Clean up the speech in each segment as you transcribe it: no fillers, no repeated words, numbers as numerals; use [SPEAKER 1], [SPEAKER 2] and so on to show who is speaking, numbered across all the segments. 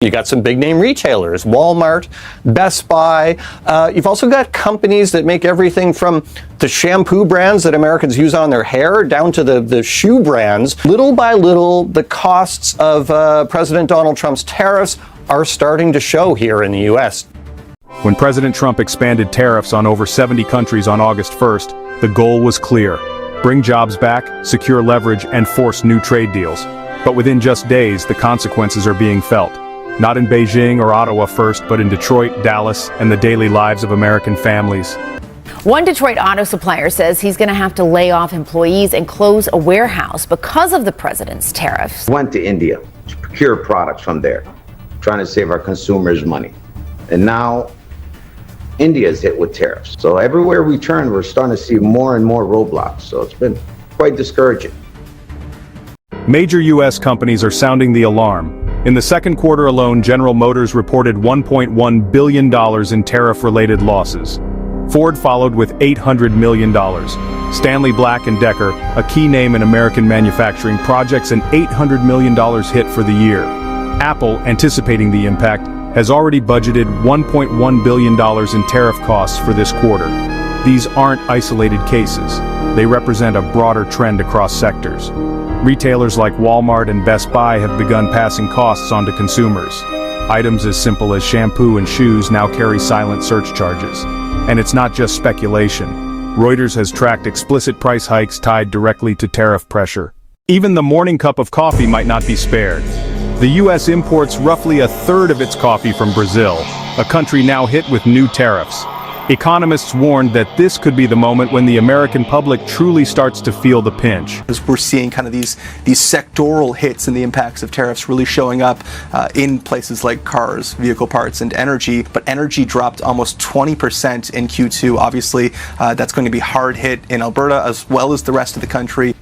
[SPEAKER 1] You got some big name retailers, Walmart, Best Buy. You've also got companies that make everything from the shampoo brands that Americans use on their hair down to the shoe brands. Little by little, the costs of President Donald Trump's tariffs are starting to show here in the U.S.
[SPEAKER 2] When President Trump expanded tariffs on over 70 countries on August 1st, the goal was clear: bring jobs back, secure leverage, and force new trade deals. But within just days, the consequences are being felt. Not in Beijing or Ottawa first, but in Detroit, Dallas, and the daily lives of American families.
[SPEAKER 3] One Detroit auto supplier says he's going to have to lay off employees and close a warehouse because of the president's tariffs.
[SPEAKER 4] Went to India to procure products from there, trying to save our consumers money. And now India is hit with tariffs. So everywhere we turn, we're starting to see more and more roadblocks. So it's been quite discouraging.
[SPEAKER 2] Major U.S. companies are sounding the alarm. In the second quarter alone, General Motors reported $1.1 billion in tariff-related losses. Ford followed with $800 million. Stanley Black & Decker, a key name in American manufacturing, projects an $800 million hit for the year. Apple, anticipating the impact, has already budgeted $1.1 billion in tariff costs for this quarter. These aren't isolated cases. They represent a broader trend across sectors. Retailers like Walmart and Best Buy have begun passing costs on to consumers. Items as simple as shampoo and shoes now carry silent surcharges. And it's not just speculation. Reuters has tracked explicit price hikes tied directly to tariff pressure. Even the morning cup of coffee might not be spared. The U.S. imports roughly a third of its coffee from Brazil, a country now hit with new tariffs. Economists warned that this could be the moment when the American public truly starts to feel the pinch.
[SPEAKER 5] As we're seeing kind of these sectoral hits and the impacts of tariffs really showing up in places like cars, vehicle parts, and energy. But energy dropped almost 20% in Q2. Obviously, that's going to be hard hit in Alberta as well as the rest of the country.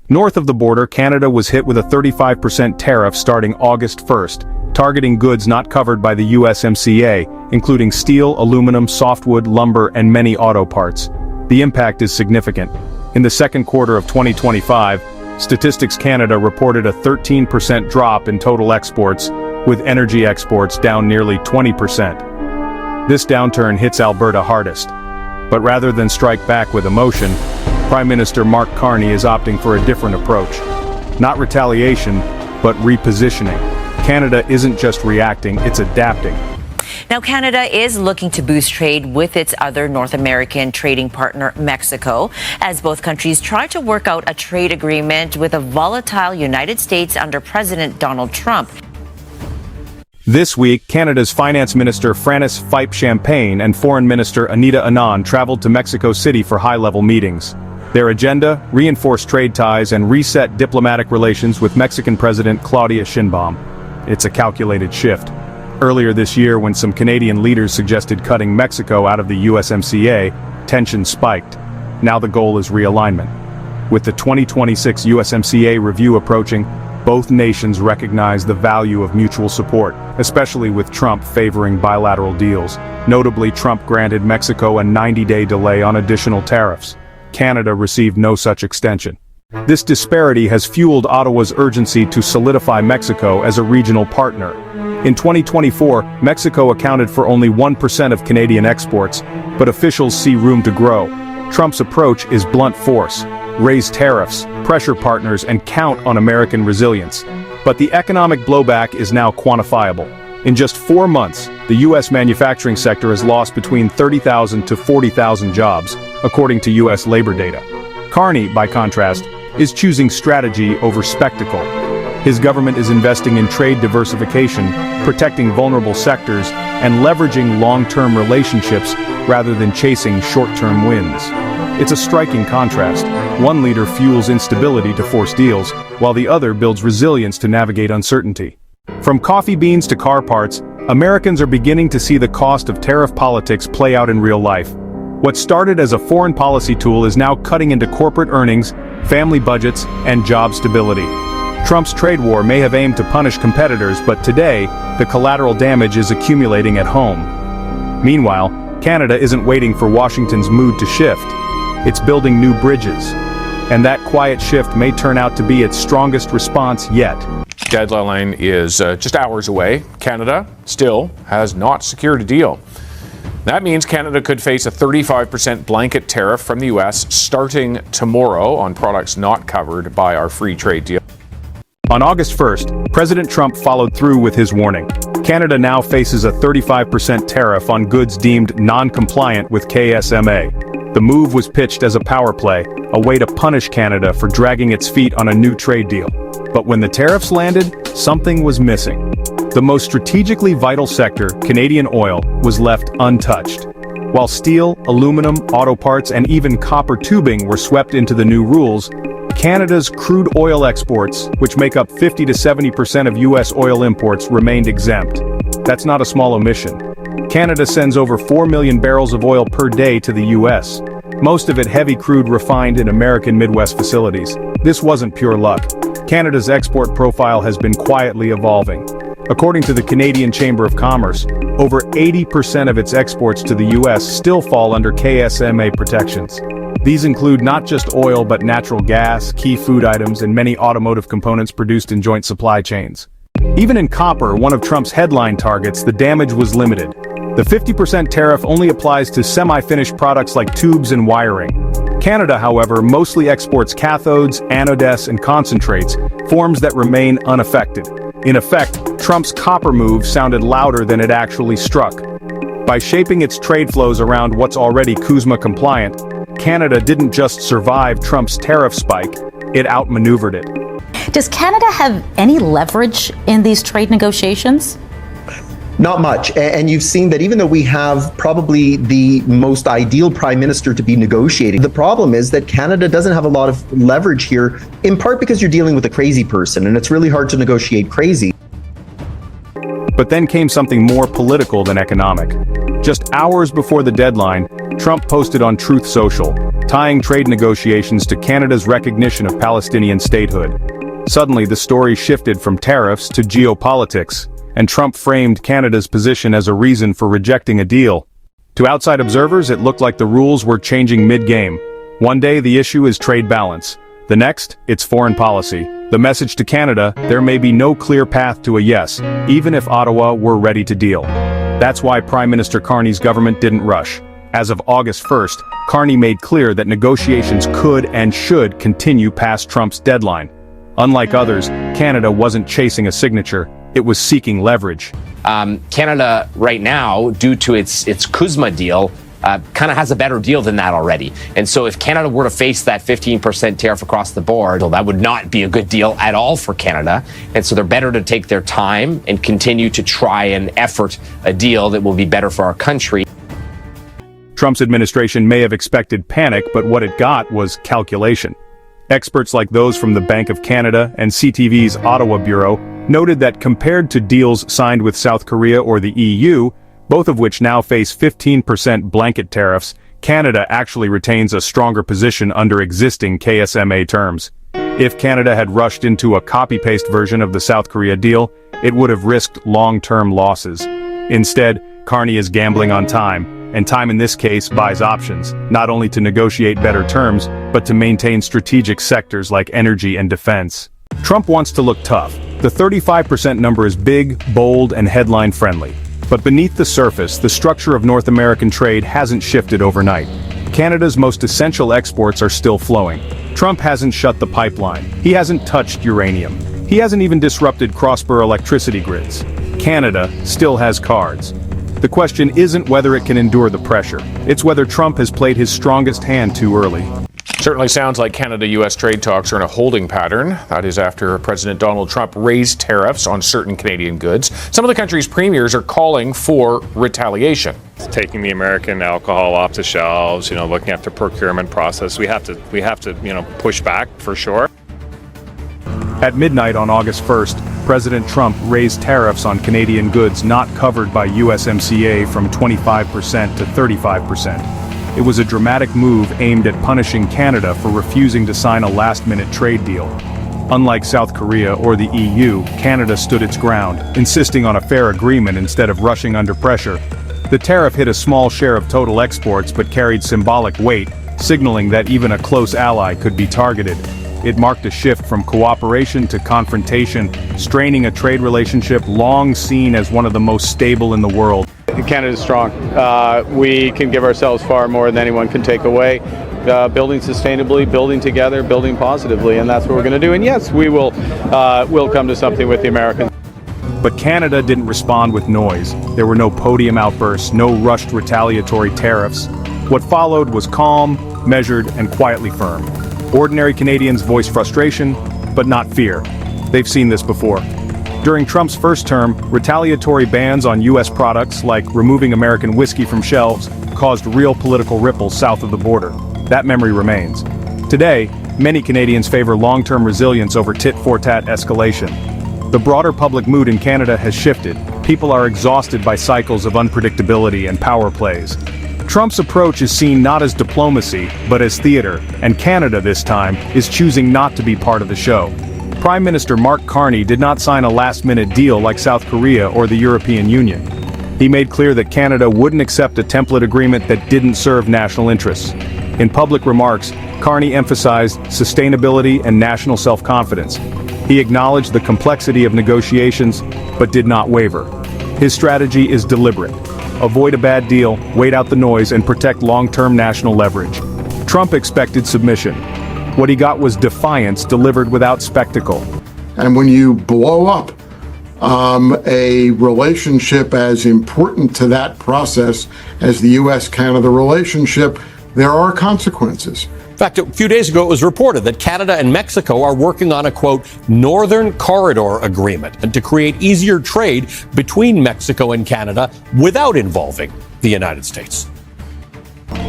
[SPEAKER 2] North of the border, Canada was hit with a 35% tariff starting August 1st, targeting goods not covered by the USMCA, including steel, aluminum, softwood, lumber, and many auto parts. The impact is significant. In the second quarter of 2025, Statistics Canada reported a 13% drop in total exports, with energy exports down nearly 20%. This downturn hits Alberta hardest. But rather than strike back with emotion, Prime Minister Mark Carney is opting for a different approach. Not retaliation, but repositioning. Canada isn't just reacting, it's adapting.
[SPEAKER 6] Now, Canada is looking to boost trade with its other North American trading partner, Mexico, as both countries try to work out a trade agreement with a volatile United States under President Donald Trump.
[SPEAKER 2] This week, Canada's Finance Minister Francis Fipe-Champagne and Foreign Minister Anita Anand traveled to Mexico City for high-level meetings. Their agenda: reinforce trade ties and reset diplomatic relations with Mexican President Claudia Sheinbaum. It's a calculated shift. Earlier this year, when some Canadian leaders suggested cutting Mexico out of the USMCA, tension spiked. Now the goal is realignment. With the 2026 USMCA review approaching, both nations recognize the value of mutual support, especially with Trump favoring bilateral deals. Notably, Trump granted Mexico a 90-day delay on additional tariffs. Canada received no such extension. This disparity has fueled Ottawa's urgency to solidify Mexico as a regional partner. In 2024, Mexico accounted for only 1% of Canadian exports, but officials see room to grow. Trump's approach is blunt force: raise tariffs, pressure partners, and count on American resilience. But the economic blowback is now quantifiable. In just 4 months, the U.S. manufacturing sector has lost between 30,000 to 40,000 jobs, according to U.S. labor data. Carney, by contrast, is choosing strategy over spectacle. His government is investing in trade diversification, protecting vulnerable sectors, and leveraging long-term relationships rather than chasing short-term wins. It's a striking contrast. One leader fuels instability to force deals, while the other builds resilience to navigate uncertainty. From coffee beans to car parts, Americans are beginning to see the cost of tariff politics play out in real life. What started as a foreign policy tool is now cutting into corporate earnings, family budgets, and job stability. Trump's trade war may have aimed to punish competitors, but today, the collateral damage is accumulating at home. Meanwhile, Canada isn't waiting for Washington's mood to shift. It's building new bridges. And that quiet shift may turn out to be its strongest response yet.
[SPEAKER 7] deadline is just hours away, Canada still has not secured a deal. That means Canada could face a 35% blanket tariff from the U.S. starting tomorrow on products not covered by our free trade deal.
[SPEAKER 2] On August 1st, President Trump followed through with his warning. Canada now faces a 35% tariff on goods deemed non-compliant with KSMA. The move was pitched as a power play, a way to punish Canada for dragging its feet on a new trade deal. But when the tariffs landed, something was missing. The most strategically vital sector, Canadian oil, was left untouched. While steel, aluminum, auto parts, and even copper tubing were swept into the new rules, Canada's crude oil exports, which make up 50 to 70% of U.S. oil imports, remained exempt. That's not a small omission. Canada sends over 4 million barrels of oil per day to the U.S., most of it heavy crude refined in American Midwest facilities. This wasn't pure luck. Canada's export profile has been quietly evolving. According to the Canadian Chamber of Commerce, over 80% of its exports to the U.S. still fall under KSMA protections. These include not just oil but natural gas, key food items, and many automotive components produced in joint supply chains. Even in copper, one of Trump's headline targets, the damage was limited. The 50% tariff only applies to semi-finished products like tubes and wiring. Canada, however, mostly exports cathodes, anodes, and concentrates, forms that remain unaffected. In effect, Trump's copper move sounded louder than it actually struck. By shaping its trade flows around what's already CUSMA compliant, Canada didn't just survive Trump's tariff spike, it outmaneuvered it.
[SPEAKER 8] Does Canada have any leverage in these trade negotiations?
[SPEAKER 9] Not much. And you've seen that even though we have probably the most ideal prime minister to be negotiating, the problem is that Canada doesn't have a lot of leverage here, in part because you're dealing with a crazy person, and it's really hard to negotiate crazy.
[SPEAKER 2] But then came something more political than economic. Just hours before the deadline, Trump posted on Truth Social, tying trade negotiations to Canada's recognition of Palestinian statehood. Suddenly, the story shifted from tariffs to geopolitics, and Trump framed Canada's position as a reason for rejecting a deal. To outside observers, it looked like the rules were changing mid-game. One day, the issue is trade balance. The next, it's foreign policy. The message to Canada, there may be no clear path to a yes, even if Ottawa were ready to deal. That's why Prime Minister Carney's government didn't rush. As of August 1st, Carney made clear that negotiations could and should continue past Trump's deadline. Unlike others, Canada wasn't chasing a signature, it was seeking leverage.
[SPEAKER 10] Canada right now, due to its CUSMA deal, kind of has a better deal than that already. And so if Canada were to face that 15% tariff across the board, well, that would not be a good deal at all for Canada. And so they're better to take their time and continue to try and effort a deal that will be better for our country.
[SPEAKER 2] Trump's administration may have expected panic, but what it got was calculation. Experts like those from the Bank of Canada and CTV's Ottawa Bureau noted that compared to deals signed with South Korea or the EU, both of which now face 15% blanket tariffs, Canada actually retains a stronger position under existing KSMA terms. If Canada had rushed into a copy-paste version of the South Korea deal, it would have risked long-term losses. Instead, Carney is gambling on time, and time in this case buys options, not only to negotiate better terms, but to maintain strategic sectors like energy and defense. Trump wants to look tough. The 35% number is big, bold, and headline-friendly. But beneath the surface, the structure of North American trade hasn't shifted overnight. Canada's most essential exports are still flowing. Trump hasn't shut the pipeline. He hasn't touched uranium. He hasn't even disrupted cross-border electricity grids. Canada still has cards. The question isn't whether it can endure the pressure. It's whether Trump has played his strongest hand too early.
[SPEAKER 7] Certainly sounds like Canada-U.S. trade talks are in a holding pattern. That is after President Donald Trump raised tariffs on certain Canadian goods. Some of the country's premiers are calling for retaliation.
[SPEAKER 11] Taking the American alcohol off the shelves, looking at the procurement process, we have to, push back for sure.
[SPEAKER 2] At midnight on August 1st, President Trump raised tariffs on Canadian goods not covered by USMCA from 25% to 35%. It was a dramatic move aimed at punishing Canada for refusing to sign a last-minute trade deal. Unlike South Korea or the EU, Canada stood its ground, insisting on a fair agreement instead of rushing under pressure. The tariff hit a small share of total exports but carried symbolic weight, signaling that even a close ally could be targeted. it marked a shift from cooperation to confrontation, straining a trade relationship long seen as one of the most stable in the world.
[SPEAKER 12] Canada is strong. We can give ourselves far more than anyone can take away. Building sustainably, building together, building positively, and that's what we're going to do. And yes, we'll come to something with the Americans.
[SPEAKER 2] But Canada didn't respond with noise. There were no podium outbursts, no rushed retaliatory tariffs. What followed was calm, measured, and quietly firm. Ordinary Canadians voiced frustration, but not fear. They've seen this before. During Trump's first term, retaliatory bans on U.S. products, like removing American whiskey from shelves, caused real political ripples south of the border. That memory remains. Today, many Canadians favor long-term resilience over tit-for-tat escalation. The broader public mood in Canada has shifted. People are exhausted by cycles of unpredictability and power plays. Trump's approach is seen not as diplomacy, but as theater, and Canada this time is choosing not to be part of the show. Prime Minister Mark Carney did not sign a last-minute deal like South Korea or the European Union. He made clear that Canada wouldn't accept a template agreement that didn't serve national interests. In public remarks, Carney emphasized sustainability and national self-confidence. He acknowledged the complexity of negotiations, but did not waver. His strategy is deliberate. Avoid a bad deal, wait out the noise, and protect long-term national leverage. Trump expected submission. What he got was defiance delivered without spectacle.
[SPEAKER 13] And when you blow up a relationship as important to that process as the U.S.-Canada relationship, there are consequences.
[SPEAKER 14] In fact, a few days ago, it was reported that Canada and Mexico are working on a, quote, Northern Corridor Agreement and to create easier trade between Mexico and Canada without involving the United States.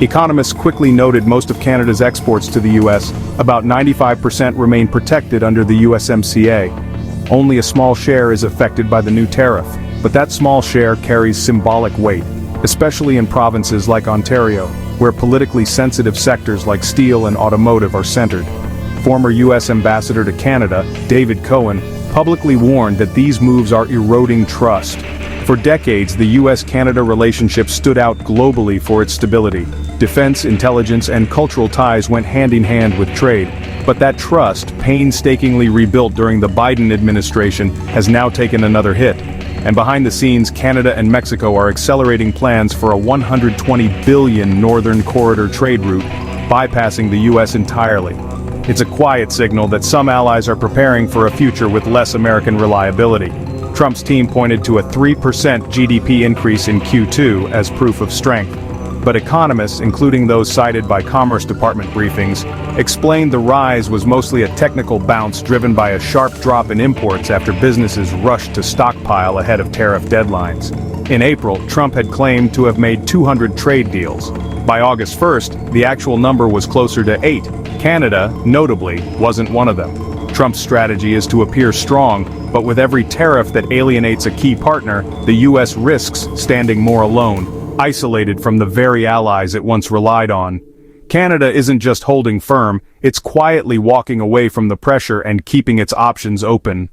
[SPEAKER 2] Economists quickly noted most of Canada's exports to the U.S., about 95% remain protected under the USMCA. Only a small share is affected by the new tariff, but that small share carries symbolic weight, especially in provinces like Ontario, where politically sensitive sectors like steel and automotive are centered. Former U.S. Ambassador to Canada, David Cohen, publicly warned that these moves are eroding trust. For decades, the U.S.-Canada relationship stood out globally for its stability. Defense, intelligence, and cultural ties went hand in hand with trade. But that trust, painstakingly rebuilt during the Biden administration, has now taken another hit. And behind the scenes, Canada and Mexico are accelerating plans for a $120 billion Northern Corridor trade route, bypassing the U.S. entirely. It's a quiet signal that some allies are preparing for a future with less American reliability. Trump's team pointed to a 3% GDP increase in Q2 as proof of strength. But economists, including those cited by Commerce Department briefings, explained the rise was mostly a technical bounce driven by a sharp drop in imports after businesses rushed to stockpile ahead of tariff deadlines. In April, Trump had claimed to have made 200 trade deals. By August 1st, the actual number was closer to 8. Canada, notably, wasn't one of them. Trump's strategy is to appear strong, but with every tariff that alienates a key partner, the U.S. risks standing more alone, isolated from the very allies it once relied on. Canada isn't just holding firm, it's quietly walking away from the pressure and keeping its options open.